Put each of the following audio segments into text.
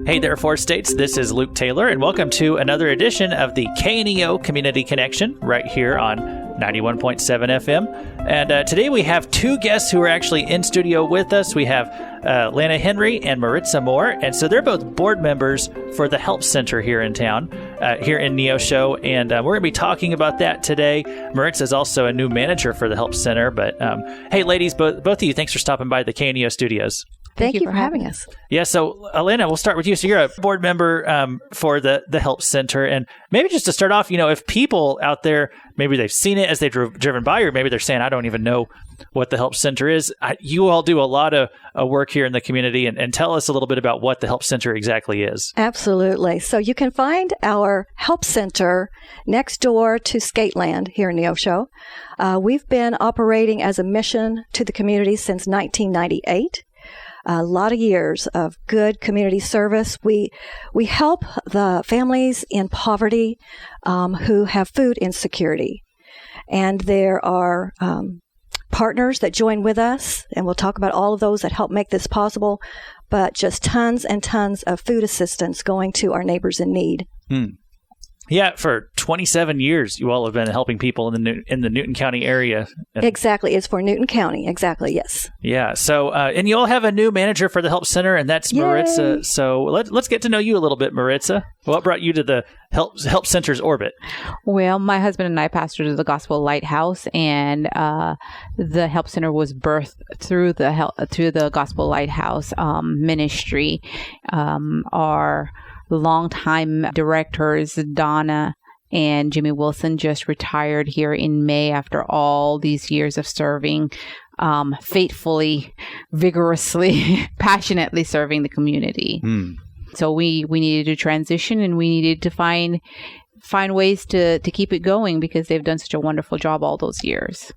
Hey there, Four States. This is Luke Taylor, and welcome to another edition of the KNEO Community Connection right here on 91.7 FM. And today we have two guests who are actually in studio with us. We have Lana Henry and Maritza Moore. And so they're both board members for the Help Center here in town, here in Neosho. And we're going to be talking about that today. Maritza is also a new manager for the Help Center. But hey, ladies, both of you, thanks for stopping by the KNEO studios. Thank you for having us. Yeah, so Lana, we'll start with you. So you're a board member for the Help Center. And maybe just to start off, you know, if people out there, maybe they've seen it as they've driven by, or maybe they're saying, I don't even know what the Help Center is. You all do a lot of work here in the community. And tell us a little bit about what the Help Center exactly is. Absolutely. So you can find our Help Center next door to Skateland here in Neosho. We've been operating as a mission to the community since 1998. A lot of years of good community service. We help the families in poverty who have food insecurity. And there are partners that join with us, and we'll talk about all of those that help make this possible, but just tons and tons of food assistance going to our neighbors in need. Yeah, for 27 years, you all have been helping people in the Newton County area. Exactly. It's for Newton County. Exactly. Yes. Yeah. So, and you all have a new manager for the Help Center, and that's Maritza. Yay. So let's get to know you a little bit, Maritza. What brought you to the Help Center's orbit? Well, my husband and I pastored the Gospel Lighthouse, and the Help Center was birthed through the Gospel Lighthouse ministry. Our longtime directors, Lana and Jimmy Wilson, just retired here in May after all these years of serving, faithfully, vigorously, passionately serving the community. So we needed to transition, and we needed to find ways to keep it going because they've done such a wonderful job all those years.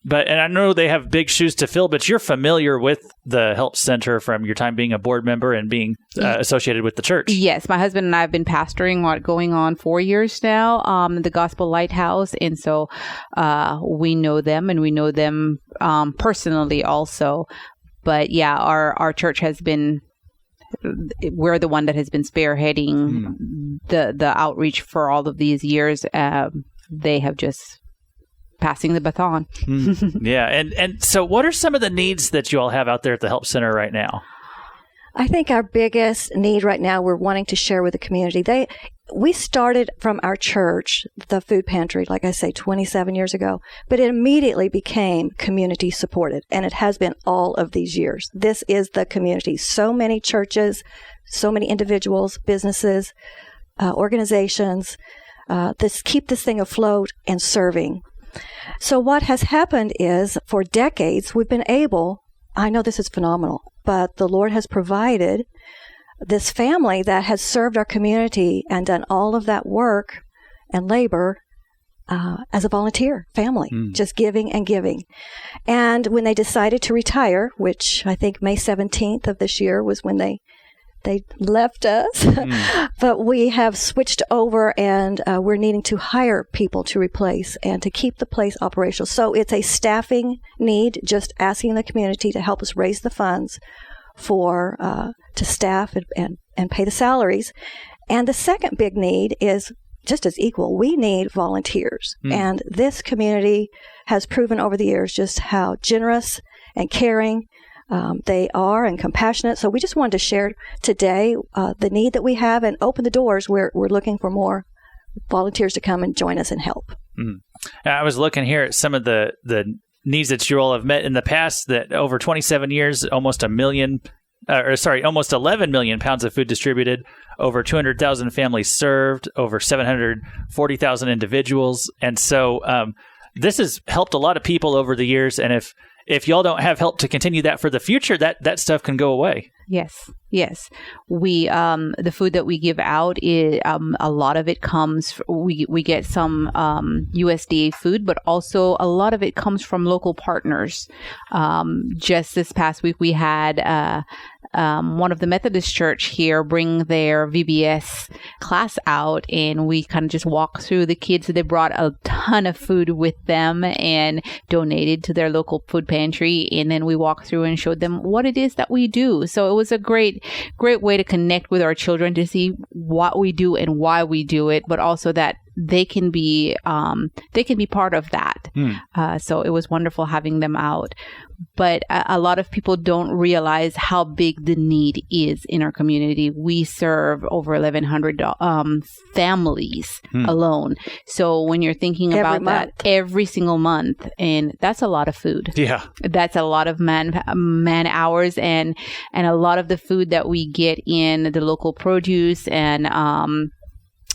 And I know they have big shoes to fill, but you're familiar with the Help Center from your time being a board member and being associated with the church. Yes. My husband and I have been pastoring going on 4 years now, the Gospel Lighthouse. And so we know them, and we know them personally also. But yeah, our church has been, we're the one that has been spearheading the outreach for all of these years. They have just passing the baton. Yeah. And so what are some of the needs that you all have out there at the Help Center right now? I think our biggest need right now we're wanting to share with the community. We started from our church, the food pantry, like I say, 27 years ago, but it immediately became community supported, and it has been all of these years. This is the community. So many churches, so many individuals, businesses, organizations, keep this thing afloat and serving. So what has happened is, for decades, we've been able, I know this is phenomenal, but the Lord has provided this family that has served our community and done all of that work and labor as a volunteer family, just giving and giving. And when they decided to retire, which I think May 17th of this year was when they left us, but we have switched over, and we're needing to hire people to replace and to keep the place operational. So it's a staffing need, just asking the community to help us raise the funds to staff and pay the salaries. And the second big need is just as equal. We need volunteers. And this community has proven over the years just how generous and caring they are and compassionate. So we just wanted to share today the need that we have and open the doors. We're looking for more volunteers to come and join us and help. I was looking here at some of the needs that you all have met in the past, that over 27 years, almost 11 million pounds of food distributed, over 200,000 families served, over 740,000 individuals. And so this has helped a lot of people over the years. And if y'all don't have help to continue that for the future, that stuff can go away. Yes. We the food that we give out is a lot of it comes. We get some USDA food, but also a lot of it comes from local partners. Just this past week, we had one of the Methodist church here bring their VBS class out, and we kind of just walk through the kids. They brought a ton of food with them and donated to their local food pantry. And then we walked through and showed them what it is that we do. So it was a great way to connect with our children, to see what we do and why we do it, but also that they can be part of that. So it was wonderful having them out. But a lot of people don't realize how big the need is in our community. We serve over 1,100 families alone. So when you're thinking about that every single month, and that's a lot of food. Yeah, that's a lot of man hours, and a lot of the food that we get in the local produce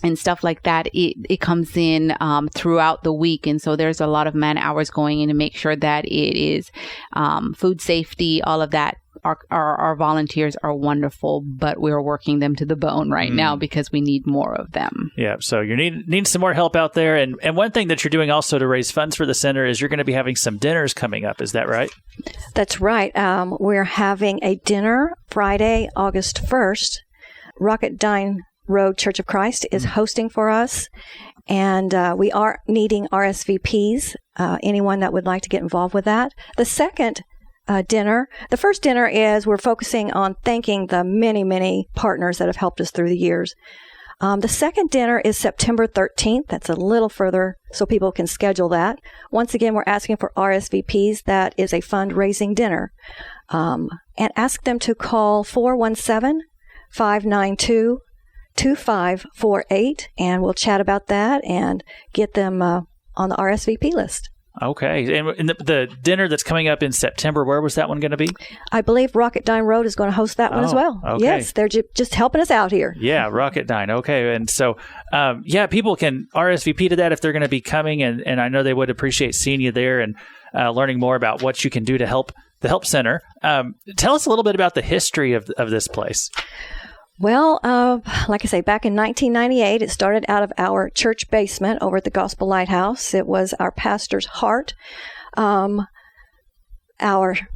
and stuff like that, it comes in throughout the week. And so there's a lot of man hours going in to make sure that it is food safety, all of that. Our volunteers are wonderful, but we're working them to the bone right now because we need more of them. Yeah, so you need some more help out there. And one thing that you're doing also to raise funds for the center is you're going to be having some dinners coming up. Is that right? That's right. We're having a dinner Friday, August 1st. Rocketdyne Road Church of Christ is hosting for us, and we are needing RSVPs, anyone that would like to get involved with that. The second dinner, the first dinner is we're focusing on thanking the many, many partners that have helped us through the years. The second dinner is September 13th. That's a little further so people can schedule that. Once again, we're asking for RSVPs. That is a fundraising dinner. And ask them to call 417-592-2548, and we'll chat about that and get them on the RSVP list. Okay. And the dinner that's coming up in September, where was that one going to be? I believe Rocketdyne Road is going to host that one as well. Okay. Yes, they're just helping us out here. Yeah, Rocketdyne. Okay. And so, people can RSVP to that if they're going to be coming, and I know they would appreciate seeing you there and learning more about what you can do to help the Help Center. Tell us a little bit about the history of this place. Well, like I say, back in 1998, it started out of our church basement over at the Gospel Lighthouse. It was our pastor's heart. Our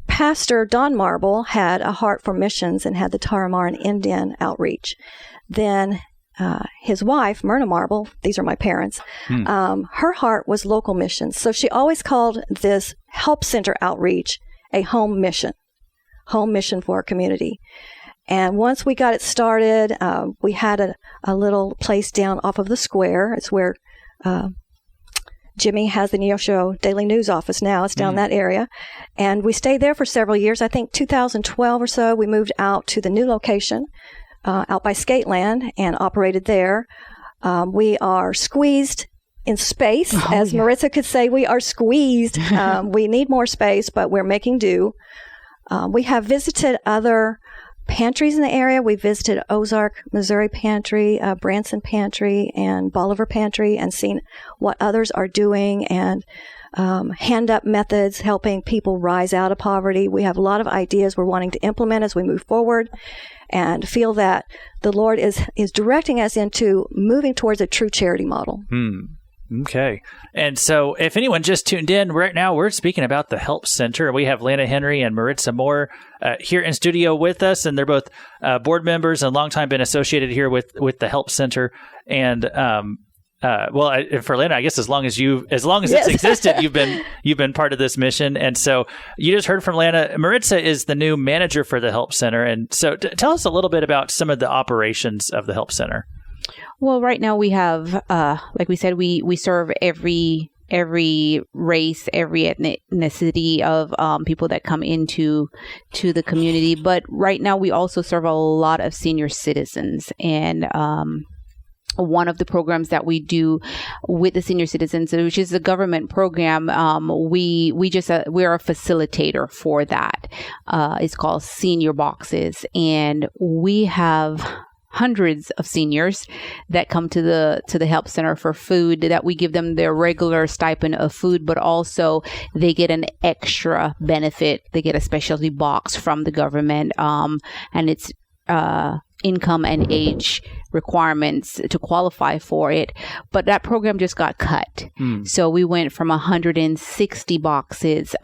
pastor, Don Marble, had a heart for missions and had the Tarahumara Indian outreach. Then his wife, Myrna Marble, these are my parents, her heart was local missions. So she always called this Help Center outreach a home mission for our community. And once we got it started, we had a little place down off of the square. It's where Jimmy has the Neosho Daily News office now. It's down that area. And we stayed there for several years. I think 2012 or so, we moved out to the new location out by Skateland and operated there. We are squeezed in space. As Maritza could say, we are squeezed. We need more space, but we're making do. We have visited other pantries in the area. We visited Ozark, Missouri Pantry, Branson Pantry, and Bolivar Pantry, and seen what others are doing and hand-up methods helping people rise out of poverty. We have a lot of ideas we're wanting to implement as we move forward, and feel that the Lord is directing us into moving towards a true charity model. Okay. And so if anyone just tuned in, right now we're speaking about the Help Center. We have Lana Henry and Maritza Moore here in studio with us, and they're both board members and long time been associated here with the Help Center. And for Lana, I guess as long as it's existed, you've been part of this mission. And so you just heard from Lana. Maritza is the new manager for the Help Center. And so tell us a little bit about some of the operations of the Help Center. Well, right now we have, like we said, we serve every race, every ethnicity of people that come into the community. But right now we also serve a lot of senior citizens. And one of the programs that we do with the senior citizens, which is a government program, we're a facilitator for that. It's called Senior Boxes, and we have hundreds of seniors that come to the Help Center for food, that we give them their regular stipend of food, but also they get an extra benefit. They get a specialty box from the government, and it's income and age requirements to qualify for it. But that program just got cut. So we went from 160 boxes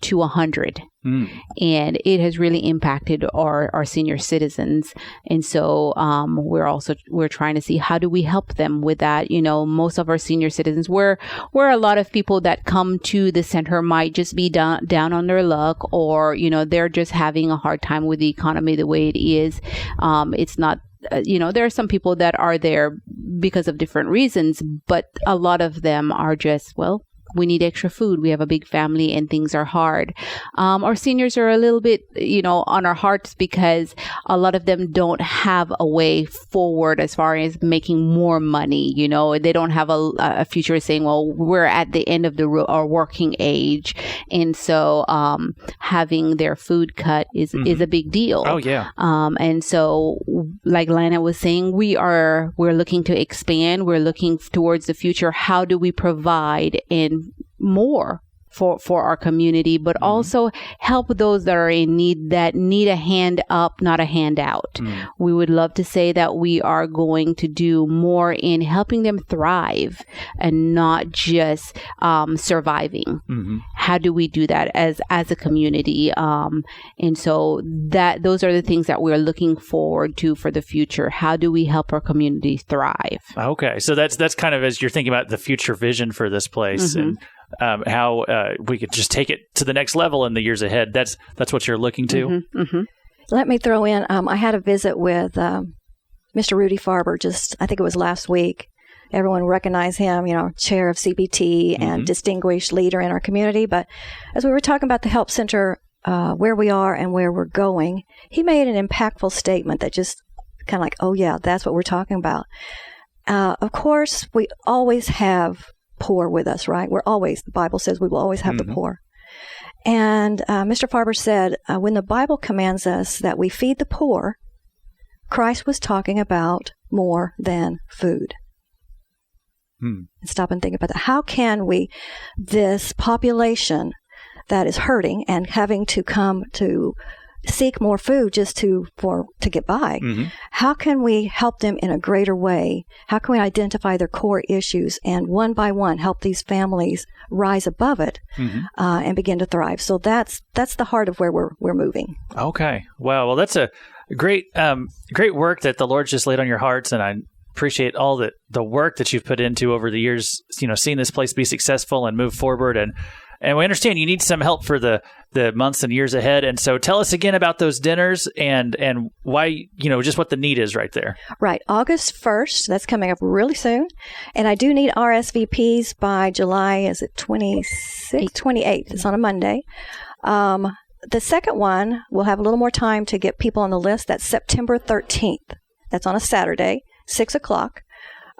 to 100. And it has really impacted our senior citizens. And so we're trying to see how do we help them with that. You know, most of our senior citizens, where a lot of people that come to the center might just be down on their luck, or, you know, they're just having a hard time with the economy the way it is. It's not, there are some people that are there because of different reasons, but a lot of them are just, well, we need extra food. We have a big family and things are hard. Our seniors are a little bit, on our hearts because a lot of them don't have a way forward as far as making more money. They don't have a future saying, well, we're at the end of our working age. And so having their food cut is a big deal. Oh, yeah. And so like Lana was saying, we're looking to expand. We're looking towards the future. How do we provide and more for our community, but also help those that are in need, that need a hand up, not a handout. We would love to say that we are going to do more in helping them thrive and not just surviving. How do we do that as a community? And so those are the things that we're looking forward to for the future. How do we help our community thrive? Okay, so that's kind of as you're thinking about the future vision for this place and how we could just take it to the next level in the years ahead. That's what you're looking to. Let me throw in, I had a visit with Mr. Rudy Farber I think it was last week. Everyone recognized him, chair of CPT and distinguished leader in our community. But as we were talking about the Help Center, where we are and where we're going, he made an impactful statement that just kind of like, oh yeah, that's what we're talking about. Of course, we always have poor with us, right? The Bible says we will always have the poor. And Mr. Farber said, when the Bible commands us that we feed the poor, Christ was talking about more than food. Stop and think about that. How can we, this population that is hurting and having to come to seek more food just to get by, how can we help them in a greater way? How can we identify their core issues and one by one help these families rise above it and begin to thrive? So that's the heart of where we're moving. Okay. Wow. Well, that's a great work that the Lord's just laid on your hearts, and I appreciate all the work that you've put into over the years, seeing this place be successful and move forward. And we understand you need some help for the months and years ahead. And so tell us again about those dinners and why, just what the need is right there. Right. August 1st, that's coming up really soon. And I do need RSVPs by July, is it 26th? 28th. It's on a Monday. The second one, we'll have a little more time to get people on the list. That's September 13th. That's on a Saturday, 6 o'clock.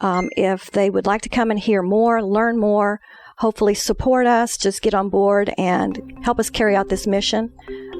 If they would like to come and hear more, learn more, hopefully support us, just get on board and help us carry out this mission,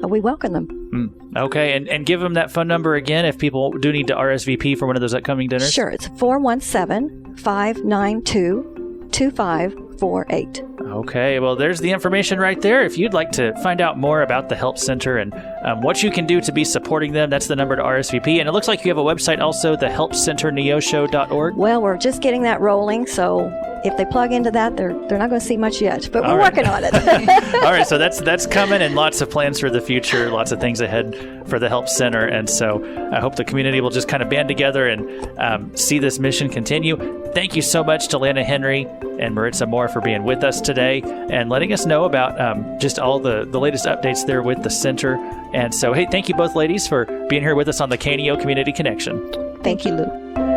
we welcome them. Okay, and give them that phone number again if people do need to RSVP for one of those upcoming dinners. Sure, it's 417-592-2548. Okay, well, there's the information right there. If you'd like to find out more about the Help Center and what you can do to be supporting them, that's the number to RSVP. And it looks like you have a website also, the helpcenterneosho.org. Well, we're just getting that rolling, so if they plug into that, they're not going to see much yet, but we're working on it. All right, so that's coming, and lots of plans for the future, lots of things ahead for the Help Center. And so I hope the community will just kind of band together and see this mission continue. Thank you so much to Lana Henry and Maritza Moore for being with us today and letting us know about just all the latest updates there with the center. And so, hey, thank you both ladies for being here with us on the KNEO Community Connection. Thank you, Lou.